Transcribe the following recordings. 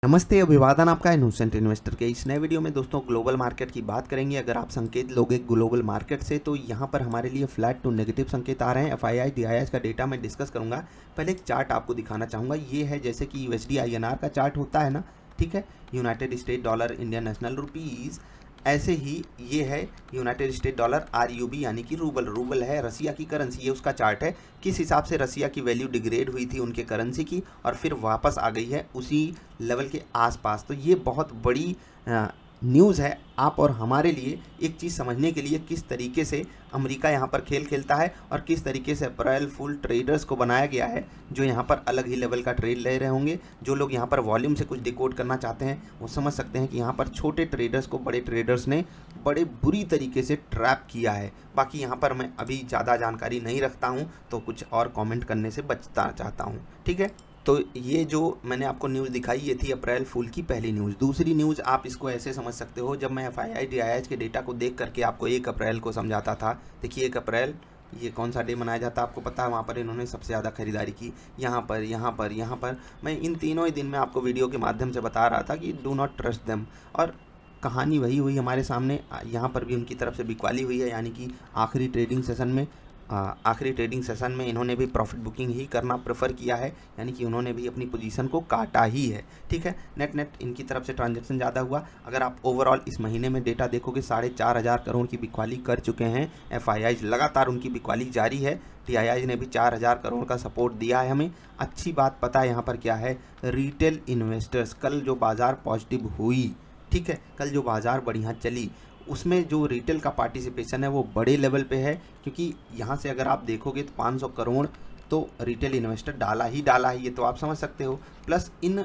नमस्ते, अभिवादन आपका इनोसेंट इन्वेस्टर के इस नए वीडियो में दोस्तों ग्लोबल मार्केट की बात करेंगे। अगर आप संकेत लोगे ग्लोबल मार्केट से तो यहाँ पर हमारे लिए फ्लैट टू नेगेटिव संकेत आ रहे हैं। एफआईआई डीआईआई का डेटा मैं डिस्कस करूंगा। पहले एक चार्ट आपको दिखाना चाहूँगा। ये है जैसे कि यूएसडी आईएनआर का चार्ट होता है ना, ठीक है, United state dollar Indian national rupees. ऐसे ही ये है यूनाइटेड स्टेट डॉलर आरयूबी यानी कि रूबल। रूबल है रसिया की करेंसी, ये उसका चार्ट है किस हिसाब से रसिया की वैल्यू डिग्रेड हुई थी उनके करेंसी की और फिर वापस आ गई है उसी लेवल के आसपास। तो ये बहुत बड़ी न्यूज़ है आप और हमारे लिए, एक चीज़ समझने के लिए किस तरीके से अमेरिका यहाँ पर खेल खेलता है और किस तरीके से अप्रैल फुल ट्रेडर्स को बनाया गया है जो यहाँ पर अलग ही लेवल का ट्रेड ले रहे होंगे। जो लोग यहाँ पर वॉल्यूम से कुछ डिकोड करना चाहते हैं वो समझ सकते हैं कि यहाँ पर छोटे ट्रेडर्स को बड़े ट्रेडर्स ने बड़े बुरी तरीके से ट्रैप किया है। बाकी यहाँ पर मैं अभी ज़्यादा जानकारी नहीं रखता हूँ तो कुछ और कॉमेंट करने से बचना चाहता हूँ, ठीक है। तो ये जो मैंने आपको न्यूज़ दिखाई ये थी अप्रैल फूल की पहली न्यूज़। दूसरी न्यूज़ आप इसको ऐसे समझ सकते हो, जब मैं एफआईआई डीआईआई के डेटा को देख करके आपको 1 अप्रैल को समझाता था। देखिए 1 अप्रैल ये कौन सा डे मनाया जाता है आपको पता है, वहाँ पर इन्होंने सबसे ज़्यादा खरीदारी की। यहाँ पर मैं इन तीनों ही दिन में आपको वीडियो के माध्यम से बता रहा था कि डू नॉट ट्रस्ट देम, और कहानी वही हुई हमारे सामने। यहाँ पर भी उनकी तरफ से बिकवाली हुई है, यानी कि आखिरी ट्रेडिंग सेशन में इन्होंने भी प्रॉफिट बुकिंग ही करना प्रेफर किया है, यानी कि उन्होंने भी अपनी पोजीशन को काटा ही है, ठीक है। नेट इनकी तरफ से ट्रांजैक्शन ज़्यादा हुआ। अगर आप ओवरऑल इस महीने में डेटा देखोगे 4,500 करोड़ की बिकवाली कर चुके हैं एफआईआई। लगातार उनकी बिकवाली जारी है। टीआईआई ने भी 4,000 करोड़ का सपोर्ट दिया है हमें। अच्छी बात पता है यहाँ पर क्या है, रिटेल इन्वेस्टर्स कल जो बाज़ार पॉजिटिव हुई, ठीक है, कल जो बाज़ार बढ़िया चली उसमें जो रिटेल का पार्टिसिपेशन है वो बड़े लेवल पे है। क्योंकि यहाँ से अगर आप देखोगे तो 500 करोड़ तो रिटेल इन्वेस्टर डाला ही है, ये तो आप समझ सकते हो। प्लस इन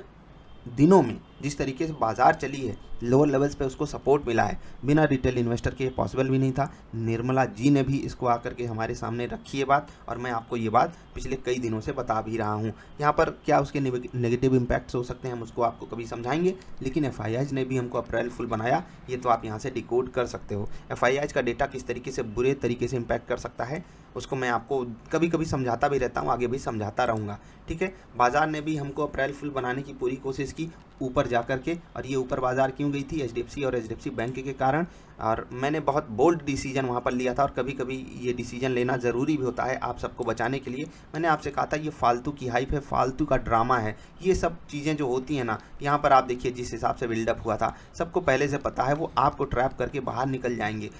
दिनों में जिस तरीके से बाज़ार चली है लोअर लेवल्स पे उसको सपोर्ट मिला है, बिना रिटेल इन्वेस्टर के पॉसिबल भी नहीं था। निर्मला जी ने भी इसको आकर के हमारे सामने रखी है बात, और मैं आपको ये बात पिछले कई दिनों से बता भी रहा हूँ। यहाँ पर क्या उसके नेगेटिव इम्पैक्ट्स हो सकते हैं हम उसको आपको कभी समझाएंगे, लेकिन एफआईआई ने भी हमको अप्रैल फुल बनाया, ये तो आप यहाँ से डिकोड कर सकते हो। एफआईआई का डेटा किस तरीके से बुरे तरीके से इम्पैक्ट कर सकता है उसको मैं आपको कभी कभी समझाता भी रहता हूँ, आगे भी समझाता रहूँगा, ठीक है। बाज़ार ने भी हमको अप्रैल फुल बनाने की पूरी कोशिश की ऊपर जा कर के, और ये ऊपर बाज़ार क्यों गई थी, एचडीएफसी और एचडीएफसी बैंक के कारण। और मैंने बहुत बोल्ड डिसीजन वहाँ पर लिया था, और कभी कभी ये डिसीजन लेना ज़रूरी भी होता है आप सबको बचाने के लिए। मैंने आपसे कहा था ये फालतू की हाइप है, फालतू का ड्रामा है, ये सब चीज़ें जो होती हैं ना। यहाँ पर आप देखिए जिस हिसाब से बिल्डअप हुआ था सबको पहले से पता है, वो आपको ट्रैप करके बाहर निकल जाएंगे।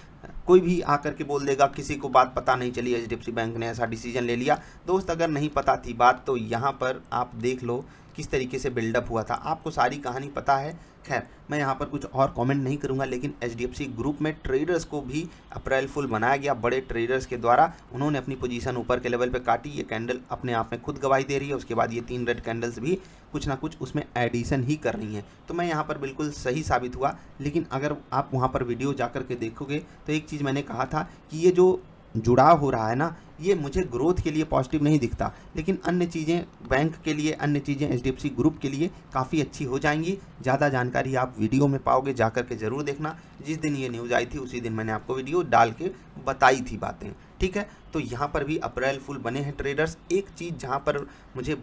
कोई भी आकर के बोल देगा किसी को बात पता नहीं चली, एचडीएफसी बैंक ने ऐसा डिसीजन ले लिया। दोस्त अगर नहीं पता थी बात तो यहाँ पर आप देख लो किस तरीके से बिल्डअप हुआ था, आपको सारी कहानी पता है। खैर मैं यहाँ पर कुछ और कमेंट नहीं करूँगा, लेकिन एचडीएफसी ग्रुप में ट्रेडर्स को भी अप्रैल फुल बनाया गया बड़े ट्रेडर्स के द्वारा। उन्होंने अपनी पोजीशन ऊपर के लेवल पे काटी। ये कैंडल अपने आप में खुद गवाही दे रही है। उसके बाद ये 3 रेड कैंडल्स भी कुछ ना कुछ उसमें एडिशन ही कर रही हैं। तो मैं यहाँ पर बिल्कुल सही साबित हुआ। लेकिन अगर आप वहाँ पर वीडियो जा कर के देखोगे तो एक चीज़ मैंने कहा था कि ये जो जुड़ाव हो रहा है ना, ये मुझे ग्रोथ के लिए पॉजिटिव नहीं दिखता, लेकिन अन्य चीज़ें बैंक के लिए, अन्य चीज़ें एचडीएफसी ग्रुप के लिए काफ़ी अच्छी हो जाएंगी। ज़्यादा जानकारी आप वीडियो में पाओगे, जा कर के ज़रूर देखना। जिस दिन ये न्यूज़ आई थी उसी दिन मैंने आपको वीडियो डाल के बताई थी बातें, ठीक है। तो यहाँ पर भी अप्रैल फुल बने हैं ट्रेडर्स। एक चीज़ जहाँ पर मुझे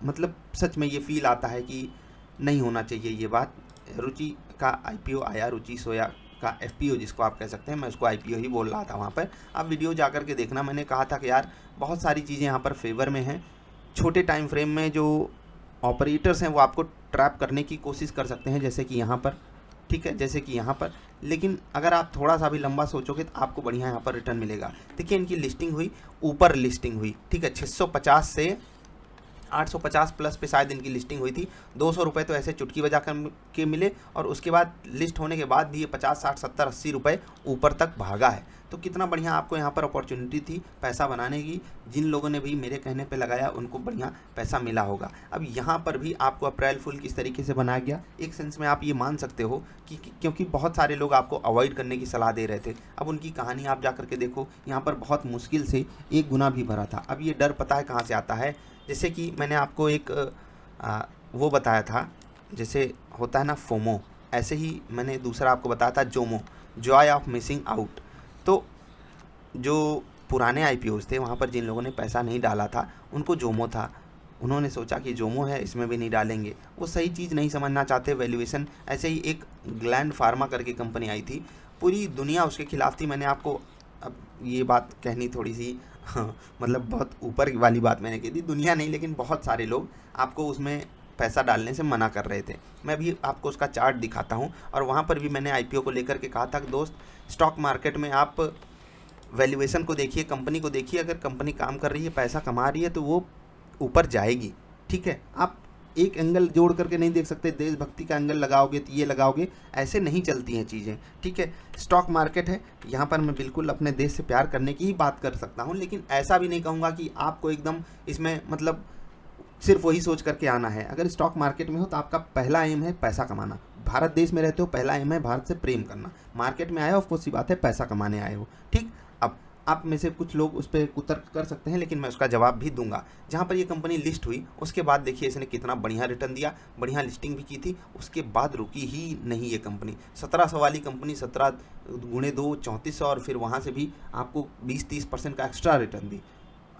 मतलब सच में ये फील आता है कि नहीं होना चाहिए ये बात, रुचि का आईपीओ आया, रुचि सोया का एफपीओ जिसको आप कह सकते हैं, मैं उसको आईपीओ ही बोल रहा था वहाँ पर। आप वीडियो जा कर के देखना, मैंने कहा था कि यार बहुत सारी चीज़ें यहाँ पर फेवर में हैं। छोटे टाइम फ्रेम में जो ऑपरेटर्स हैं वो आपको ट्रैप करने की कोशिश कर सकते हैं, जैसे कि यहाँ पर, ठीक है, जैसे कि यहाँ पर। लेकिन अगर आप थोड़ा सा भी लंबा सोचोगे तो आपको बढ़िया यहाँ पर रिटर्न मिलेगा। देखिए इनकी लिस्टिंग हुई, ऊपर लिस्टिंग हुई, ठीक है, 650 से 850 प्लस पे शायद इनकी लिस्टिंग हुई थी। 200 रुपये तो ऐसे चुटकी बजा कर के मिले, और उसके बाद लिस्ट होने के बाद भी ये 50, 60, 70, 80 रुपये ऊपर तक भागा है। तो कितना बढ़िया आपको यहाँ पर अपॉर्चुनिटी थी पैसा बनाने की। जिन लोगों ने भी मेरे कहने पे लगाया उनको बढ़िया पैसा मिला होगा। अब यहाँ पर भी आपको अप्रैल फुल किस तरीके से बनाया गया, एक सेंस में आप ये मान सकते हो कि क्योंकि बहुत सारे लोग आपको अवॉइड करने की सलाह दे रहे थे। अब उनकी कहानी आप जा कर के देखो, यहाँ पर बहुत मुश्किल से 1 गुना भी भरा था। अब ये डर पता है कहाँ से आता है, जैसे कि मैंने आपको एक वो बताया था, जैसे होता है ना फोमो, ऐसे ही मैंने दूसरा आपको बताया था Jomo, Joy of missing out. तो जो पुराने आईपीओज थे वहाँ पर जिन लोगों ने पैसा नहीं डाला था उनको जोमो था, उन्होंने सोचा कि जोमो है इसमें भी नहीं डालेंगे, वो सही चीज़ नहीं समझना चाहते वैल्यूएशन। ऐसे ही एक ग्लैंड फार्मा करके कंपनी आई थी, पूरी दुनिया उसके खिलाफ थी। मैंने आपको, अब ये बात कहनी थोड़ी सी मतलब बहुत ऊपर वाली बात मैंने कही थी, दुनिया नहीं लेकिन बहुत सारे लोग आपको उसमें पैसा डालने से मना कर रहे थे। मैं भी आपको उसका चार्ट दिखाता हूँ, और वहाँ पर भी मैंने आईपीओ को लेकर के कहा था कि दोस्त, स्टॉक मार्केट में आप वैल्यूएशन को देखिए, कंपनी को देखिए, अगर कंपनी काम कर रही है, पैसा कमा रही है, तो वो ऊपर जाएगी। ठीक है, आप एक एंगल जोड़ करके नहीं देख सकते, देशभक्ति का एंगल लगाओगे तो ये लगाओगे, ऐसे नहीं चलती हैं चीज़ें। ठीक है, स्टॉक मार्केट है, यहाँ पर मैं बिल्कुल अपने देश से प्यार करने की ही बात कर सकता हूँ, लेकिन ऐसा भी नहीं कहूँगा कि आपको एकदम इसमें मतलब सिर्फ वही सोच करके आना है। अगर स्टॉक मार्केट में हो तो आपका पहला एम है पैसा कमाना। भारत देश में रहते हो, पहला एम है भारत से प्रेम करना। मार्केट में आए हो, ऑफकोर्स सी बात है, पैसा कमाने आए हो। ठीक, अब आप में से कुछ लोग उस पर कुतर्क कर सकते हैं, लेकिन मैं उसका जवाब भी दूंगा। जहाँ पर ये कंपनी लिस्ट हुई उसके बाद देखिए इसने कितना बढ़िया रिटर्न दिया, बढ़िया लिस्टिंग भी की थी, उसके बाद रुकी ही नहीं ये कंपनी। 1700 वाली कंपनी 17 गुणे 2 3400, और फिर वहाँ से भी आपको 20-30% का एक्स्ट्रा रिटर्न दी।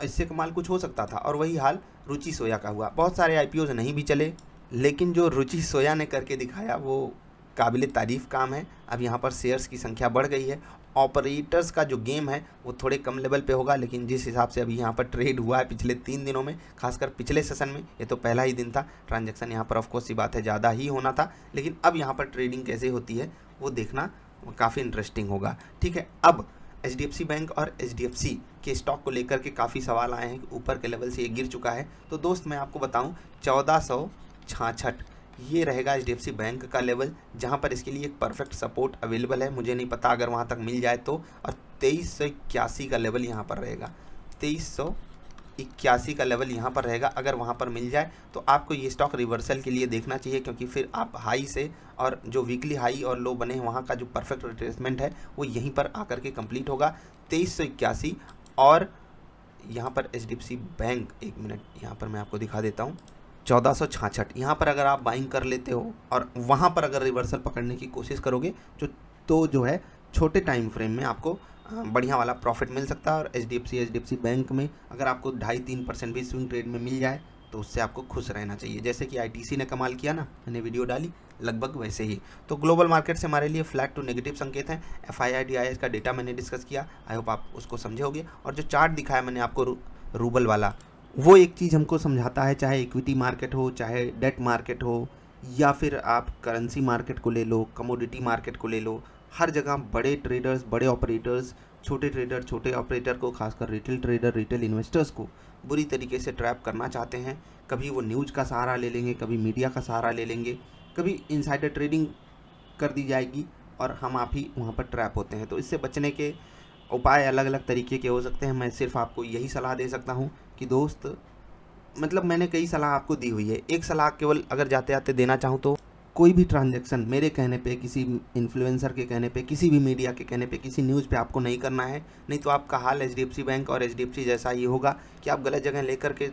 इससे कमाल कुछ हो सकता था। और वही हाल रुचि सोया का हुआ। बहुत सारे आईपीओज नहीं भी चले, लेकिन जो रुचि सोया ने करके दिखाया वो काबिल तारीफ़ काम है। अब यहाँ पर शेयर्स की संख्या बढ़ गई है। ऑपरेटर्स का जो गेम है वो थोड़े कम लेवल पे होगा, लेकिन जिस हिसाब से अभी यहाँ पर ट्रेड हुआ है पिछले 3 दिनों में, खासकर पिछले सेशन में, ये तो पहला ही दिन था, ट्रांजैक्शन यहाँ पर ऑफकोर्स सी बात है ज़्यादा ही होना था, लेकिन अब यहाँ पर ट्रेडिंग कैसे होती है वो देखना काफ़ी इंटरेस्टिंग होगा। ठीक है, अब एचडीएफसी बैंक और एचडीएफसी के स्टॉक को लेकर के काफ़ी सवाल आए हैं, ऊपर के लेवल से ये गिर चुका है। तो दोस्त मैं आपको बताऊं, 1466 ये रहेगा एचडीएफसी बैंक का लेवल, जहां पर इसके लिए एक परफेक्ट सपोर्ट अवेलेबल है। मुझे नहीं पता अगर वहां तक मिल जाए तो। और 2381 का लेवल यहां पर रहेगा, 2381 का लेवल यहाँ पर रहेगा। अगर वहाँ पर मिल जाए तो आपको ये स्टॉक रिवर्सल के लिए देखना चाहिए, क्योंकि फिर आप हाई से, और जो वीकली हाई और लो बने हैं वहाँ का जो परफेक्ट रिट्रेसमेंट है वो यहीं पर आकर के कंप्लीट होगा, 2381। और यहाँ पर एचडीएफसी बैंक, एक मिनट यहाँ पर मैं आपको दिखा देता हूँ, 1466 यहाँ पर अगर आप बाइंग कर लेते हो और वहाँ पर अगर रिवर्सल पकड़ने की कोशिश करोगे तो जो है छोटे टाइम फ्रेम में आपको बढ़िया वाला प्रॉफिट मिल सकता है। और एचडीएफसी बैंक में अगर आपको 2.5-3% भी स्विंग ट्रेड में मिल जाए तो उससे आपको खुश रहना चाहिए, जैसे कि आईटीसी ने कमाल किया ना, मैंने वीडियो डाली, लगभग वैसे ही। तो ग्लोबल मार्केट से हमारे लिए फ्लैट टू नेगेटिव संकेत हैं। FII-DII का डेटा मैंने डिस्कस किया, आई होप आप उसको समझे होगे। और जो चार्ट दिखाया मैंने आपको रूबल वाला, वो एक चीज़ हमको समझाता है, चाहे इक्विटी मार्केट हो, चाहे डेट मार्केट हो, या फिर आप करेंसी मार्केट को ले लो, कमोडिटी मार्केट को ले लो, हर जगह बड़े ट्रेडर्स, बड़े ऑपरेटर्स, छोटे ट्रेडर, छोटे ऑपरेटर को, खासकर रिटेल ट्रेडर, रिटेल इन्वेस्टर्स को बुरी तरीके से ट्रैप करना चाहते हैं। कभी वो न्यूज़ का सहारा ले लेंगे, कभी मीडिया का सहारा ले लेंगे, कभी इनसाइडर ट्रेडिंग कर दी जाएगी और हम आप ही वहाँ पर ट्रैप होते हैं। तो इससे बचने के उपाय अलग अलग तरीके के हो सकते हैं। मैं सिर्फ आपको यही सलाह दे सकता हूँ कि दोस्त, मतलब मैंने कई सलाह आपको दी हुई है, एक सलाह केवल अगर जाते जाते देना चाहूँ तो कोई भी ट्रांजैक्शन मेरे कहने पे, किसी इन्फ्लुएंसर के कहने पे, किसी भी मीडिया के कहने पे, किसी न्यूज़ पे आपको नहीं करना है। नहीं तो आपका हाल एचडीएफसी बैंक और एचडीएफसी जैसा ही होगा कि आप गलत जगह लेकर के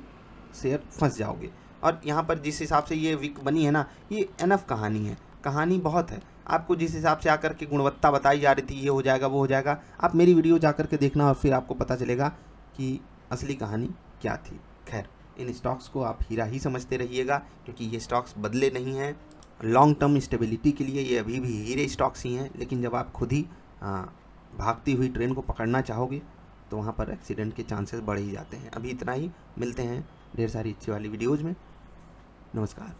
शेयर फंस जाओगे। और यहाँ पर जिस हिसाब से ये वीक बनी है ना, ये एनफ कहानी है, कहानी बहुत है। आपको जिस हिसाब से आकर के गुणवत्ता बताई जा रही थी, ये हो जाएगा वो हो जाएगा, आप मेरी वीडियो जा कर के देखना और फिर आपको पता चलेगा कि असली कहानी क्या थी। खैर, इन स्टॉक्स को आप हीरा ही समझते रहिएगा, क्योंकि ये स्टॉक्स बदले नहीं हैं। लॉन्ग टर्म स्टेबिलिटी के लिए ये अभी भी हीरे स्टॉक्स ही हैं, लेकिन जब आप खुद ही भागती हुई ट्रेन को पकड़ना चाहोगे तो वहाँ पर एक्सीडेंट के चांसेस बढ़ ही जाते हैं। अभी इतना ही, मिलते हैं ढेर सारी अच्छी वाली वीडियोज़ में। नमस्कार।